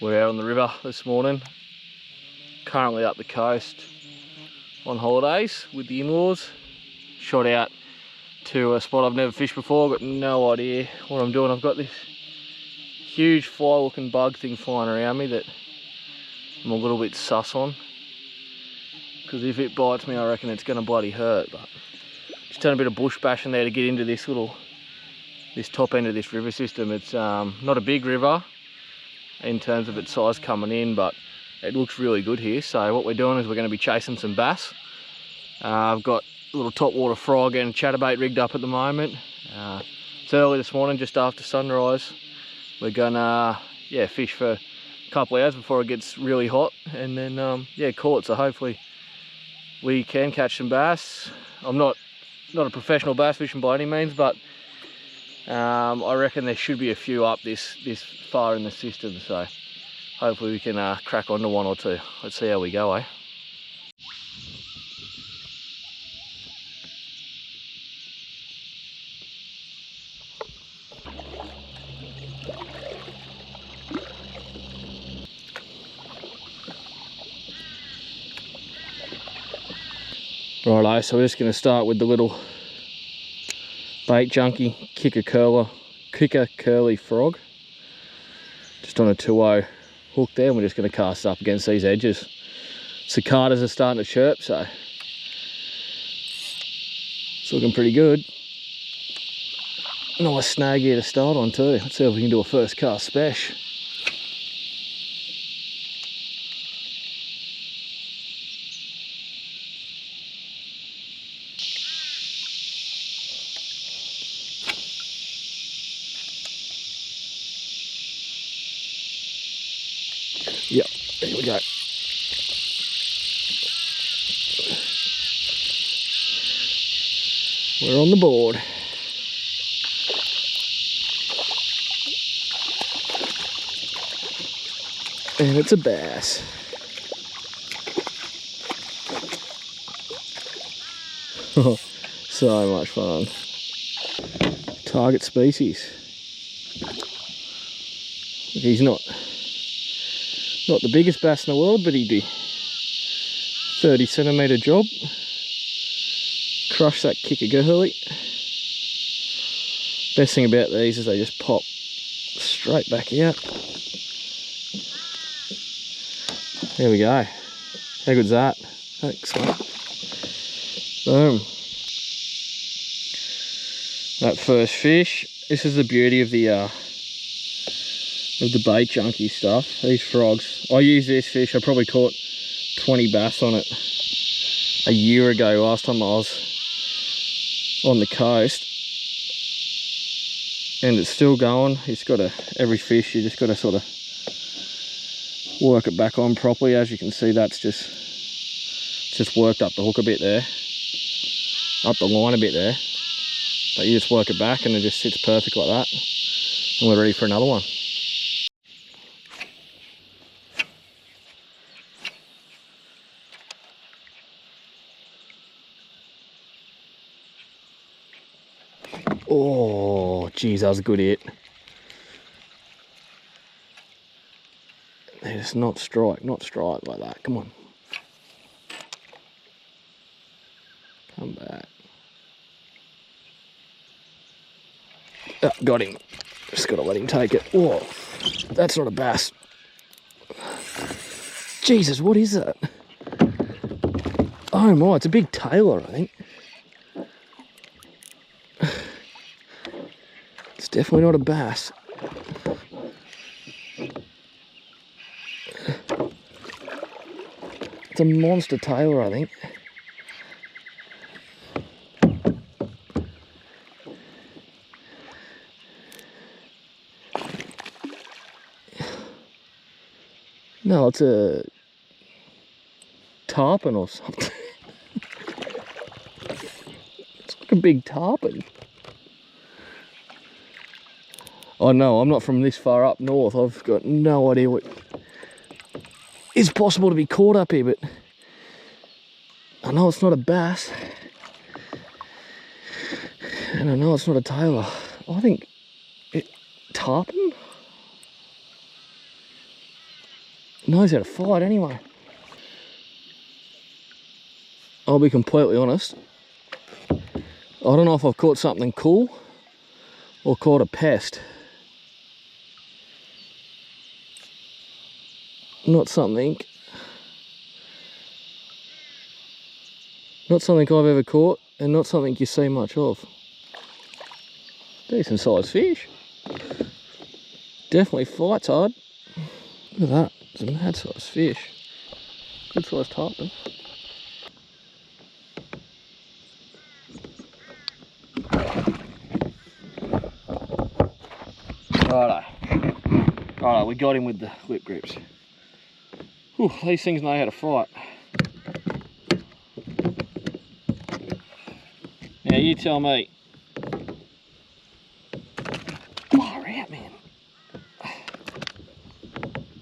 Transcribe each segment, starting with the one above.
We're out on the river this morning, currently up the coast on holidays with the in-laws. Shot out to a spot I've never fished before, got no idea what I'm doing. I've got this huge fly looking bug thing flying around me that I'm a little bit sus on, because if it bites me I reckon it's going to bloody hurt. But just done a bit of bush bashing there to get into this top end of this river system. It's not a big river in terms of its size coming in, but it looks really good here. So what we're doing is we're going to be chasing some bass. I've got a little topwater frog and chatterbait rigged up at the moment. It's early this morning, just after sunrise. We're gonna fish for a couple of hours before it gets really hot, and then call it. So hopefully we can catch some bass. I'm not a professional bass fishing by any means, but I reckon there should be a few up this far in the system, so hopefully we can crack onto one or two. Let's see how we go, eh? Righto, so we're just going to start with the little bait junkie kicker curly frog, just on a 2-0 hook there, and we're just going to cast it up against these edges. Cicadas are starting to chirp, so it's looking pretty good. Nice snag here to start on too. Let's see if we can do a first cast spesh. Yep, there we go. We're on the board. And it's a bass. So much fun. Target species. He's not the biggest bass in the world, but he'd be 30 centimetre job. Crush that kicker girly. Best thing about these is they just pop straight back out. There we go. How good's that? Excellent. Boom. That first fish. This is the beauty of the bait junkie stuff. These frogs. I use this fish. I probably caught 20 bass on it a year ago, last time I was on the coast. And it's still going. It's got every fish, you just got to sort of work it back on properly. As you can see, that's just worked up the hook a bit there, up the line a bit there, but you just work it back and it just sits perfect like that, and we're ready for another one. Oh geez, that was a good hit. It's not strike like that. Come on. Come back. Oh, got him. Just gotta let him take it. Whoa, that's not a bass. Jesus, what is that? Oh my, it's a big tailor, I think. It's definitely not a bass. It's a monster tailor, I think. No, it's a tarpon or something. It's like a big tarpon. Oh no, I'm not from this far up north. I've got no idea what is possible to be caught up here, but I know it's not a bass, and I know it's not a tailor. I think it tarpon knows how to fight anyway. I'll be completely honest. I don't know if I've caught something cool or caught a pest. Not something I've ever caught, and not something you see much of. Decent sized fish. Definitely fights hard. Look at that, it's a mad sized fish. Good sized tarpon. Righto, we got him with the lip grips. Whew, these things know how to fight. Now you tell me. Far out, man.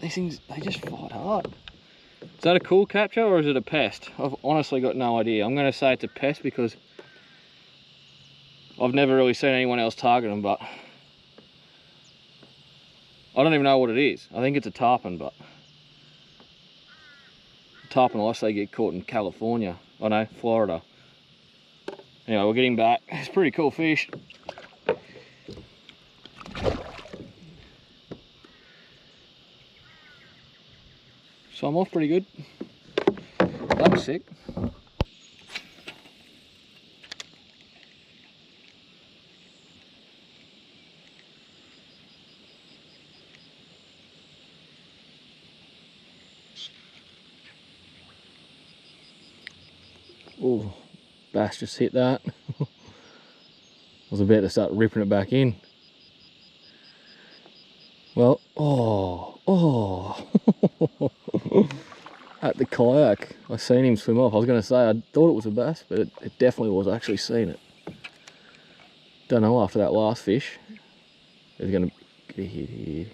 These things, they just fight hard. Is that a cool capture or is it a pest? I've honestly got no idea. I'm going to say it's a pest because I've never really seen anyone else target them, but I don't even know what it is. I think it's a tarpon, but tarpon I say get caught in California. I know, Florida. Anyway, we're getting back. It's a pretty cool fish. So I'm off pretty good. That was sick. Oh, bass just hit that. I was about to start ripping it back in. Well, at the kayak, I seen him swim off. I was going to say I thought it was a bass, but it definitely was. I actually seen it. Don't know, after that last fish, it's going to get a hit here.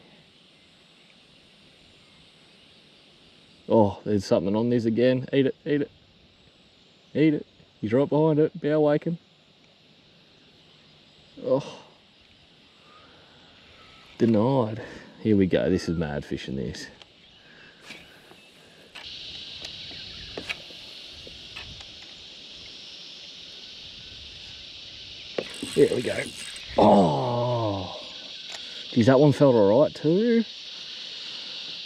Oh, there's something on this again. Eat it, eat it, eat it. He's right behind it, bow waking. Oh, denied. Here we go, this is mad fishing this. There we go. Oh, geez, that one felt alright too.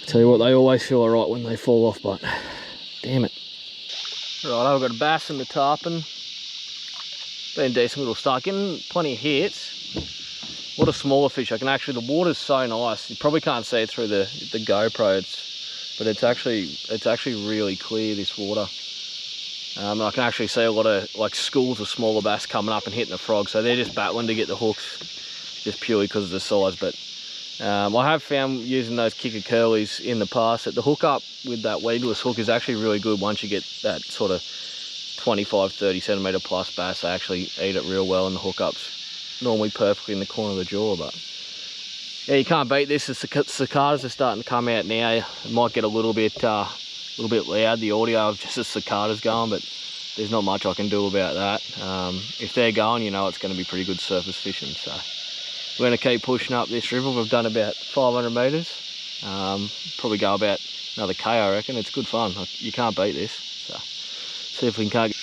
Tell you what, they always feel alright when they fall off, but damn it. Right, I've got a bass and a tarpon. Been a decent little start, getting plenty of hits. What a smaller fish. I can actually, the water's so nice. You probably can't see it through the GoPro, but it's actually really clear, this water. And I can actually see a lot of like schools of smaller bass coming up and hitting the frog, so they're just battling to get the hooks, just purely because of the size. But I have found using those kicker curlies in the past that the hookup with that weedless hook is actually really good. Once you get that sort of 25-30 centimetre plus bass, they actually eat it real well, and the hookup's normally perfectly in the corner of the jaw. But yeah, you can't beat this. The cicadas are starting to come out now. It might get a little bit loud, the audio of just the cicadas going, but there's not much I can do about that. If they're going, you know it's going to be pretty good surface fishing. So we're going to keep pushing up this river. We've done about 500 metres. Probably go about another K, I reckon. It's good fun. You can't beat this. So see if we can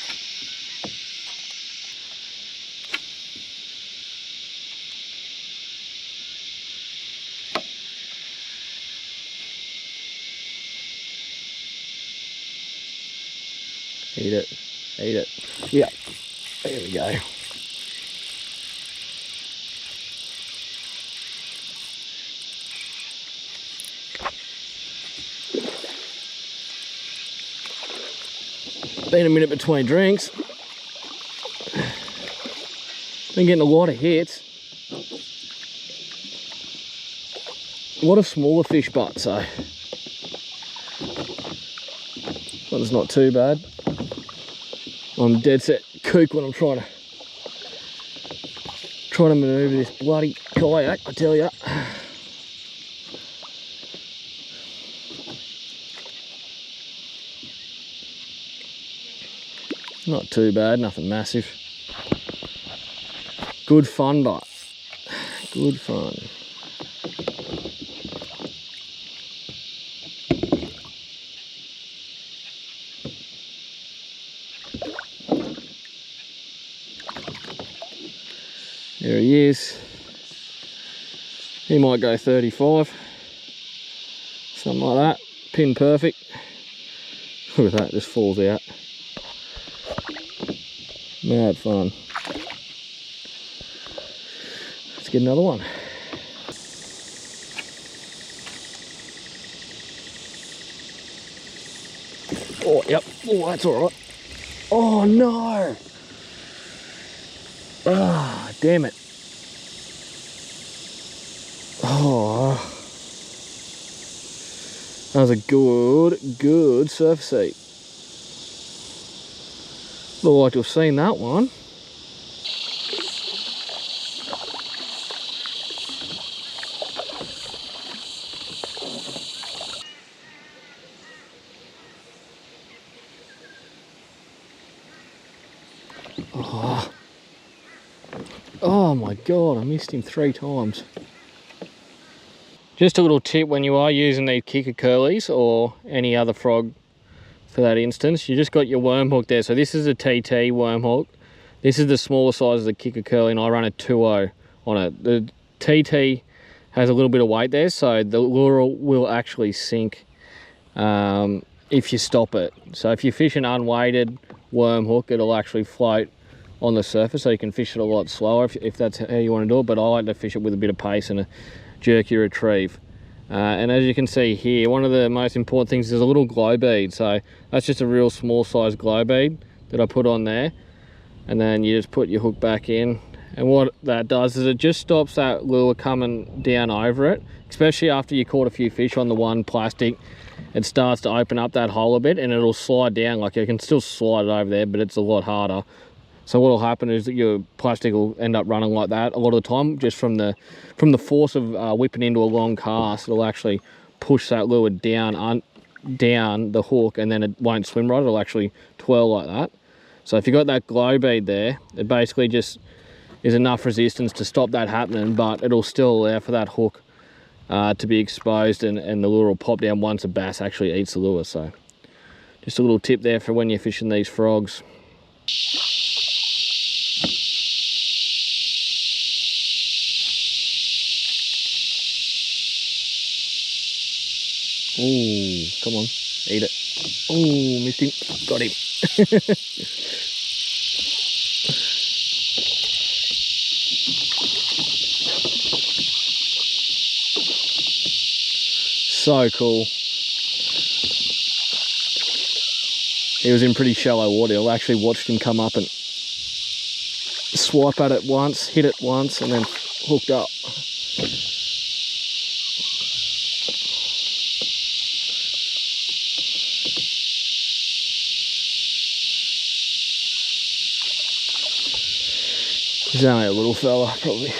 eat it, eat it. Yeah, there we go. Been a minute between drinks. Been getting a lot of hits. A lot of smaller fish, but so one's not too bad. I'm dead set kook when I'm trying to maneuver this bloody kayak, I tell ya. Not too bad, nothing massive. Good fun bite. Good fun. There he is. He might go 35. Something like that. Pin perfect. Look at that, just falls out. Mad fun. Let's get another one. Oh, yep. Oh, that's all right. Oh, no. Ah, damn it. Oh. That was a good surface eat. Look like you've seen that one. Oh. Oh my God, I missed him 3 times. Just a little tip when you are using these kicker curlies or any other frog for that instance, you just got your worm hook there. So this is a TT worm hook. This is the smaller size of the kicker curly and I run a 2.0 on it. The TT has a little bit of weight there, so the lure will actually sink if you stop it. So if you fish an unweighted worm hook, it'll actually float on the surface, so you can fish it a lot slower if that's how you want to do it. But I like to fish it with a bit of pace and a jerky retrieve. And as you can see here, one of the most important things is a little glow bead. So that's just a real small size glow bead that I put on there, and then you just put your hook back in, and what that does is it just stops that lure coming down over it, especially after you caught a few fish on the one plastic. It starts to open up that hole a bit and it'll slide down. Like you can still slide it over there, but it's a lot harder. So what will happen is that your plastic will end up running like that a lot of the time, just from the force of whipping into a long cast. It'll actually push that lure down the hook, and then it won't swim right. It'll actually twirl like that. So if you've got that glow bead there, it basically just is enough resistance to stop that happening, but it'll still allow for that hook to be exposed, and the lure will pop down once a bass actually eats the lure. So just a little tip there for when you're fishing these frogs. Oh, come on, eat it. Oh, missed him, got him. So cool. He was in pretty shallow water. I actually watched him come up and swipe at it once, hit it once, and then hooked up. He's only a little fella, probably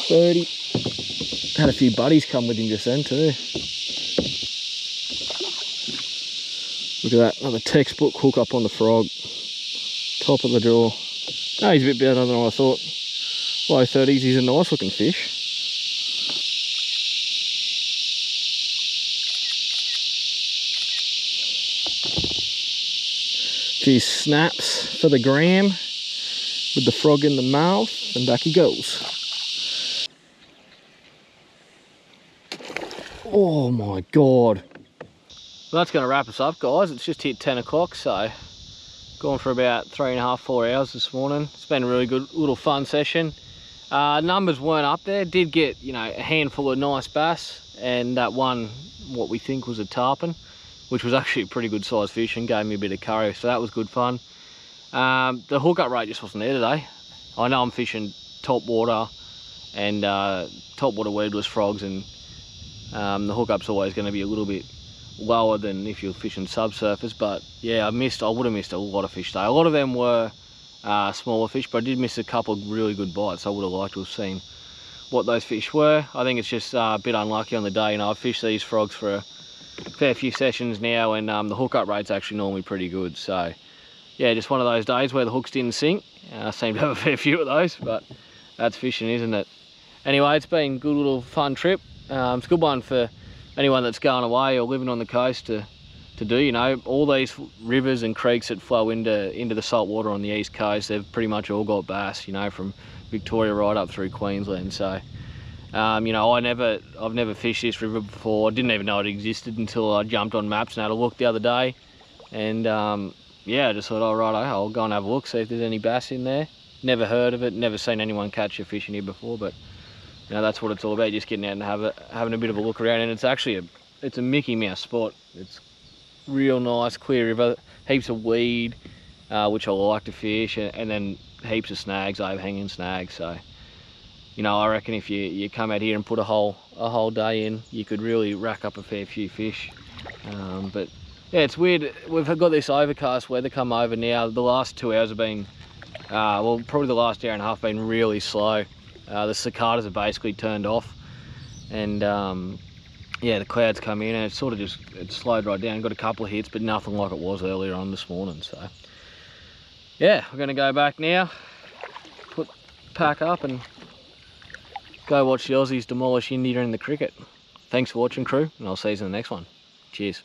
30. Had a few buddies come with him just then too. Look at that, another textbook hook up on the frog. Top of the jaw. Oh, he's a bit better than I thought. Low 30s, he's a nice looking fish. A few snaps for the gram with the frog in the mouth, and back he goes. Oh my God. Well, that's going to wrap us up, guys. It's just hit 10 o'clock, so gone for about 3.5, 4 hours this morning. It's been a really good little fun session. Numbers weren't up there. Did get, you know, a handful of nice bass, and that one, what we think was a tarpon, which was actually a pretty good sized fish and gave me a bit of curry, so that was good fun. The hookup rate just wasn't there today. I know I'm fishing topwater and topwater weedless frogs, and the hookup's always going to be a little bit lower than if you're fishing subsurface. But yeah, I would have missed a lot of fish today. A lot of them were smaller fish, but I did miss a couple of really good bites. I would have liked to have seen what those fish were. I think it's just a bit unlucky on the day. You know, I've fished these frogs for a fair few sessions now, and the hookup rate's actually normally pretty good. So yeah, just one of those days where the hooks didn't sink. I seem to have a fair few of those, but that's fishing, isn't it? Anyway, it's been a good little fun trip. It's a good one for anyone that's going away or living on the coast to do. You know, all these rivers and creeks that flow into the salt water on the east coast, they've pretty much all got bass, you know, from Victoria right up through Queensland. So you know, I've never fished this river before. I didn't even know it existed until I jumped on maps and had a look the other day. And yeah, I just thought, oh right, I'll go and have a look, see if there's any bass in there. Never heard of it, never seen anyone catch a fish in here before, but you know, that's what it's all about, just getting out and having a bit of a look around. And it's actually it's a Mickey Mouse spot. It's real nice, clear river, heaps of weed, which I like to fish, and then heaps of snags, overhanging snags. So, you know, I reckon if you come out here and put a whole day in, you could really rack up a fair few fish. But yeah, it's weird. We've got this overcast weather come over now. The last 2 hours have been, well, probably the last hour and a half been really slow. The cicadas are basically turned off, and yeah, the clouds come in and it's sort of it's slowed right down. Got a couple of hits, but nothing like it was earlier on this morning. So yeah, we're gonna go back now, pack up and go watch the Aussies demolish India in the cricket. Thanks for watching, crew, and I'll see you in the next one. Cheers.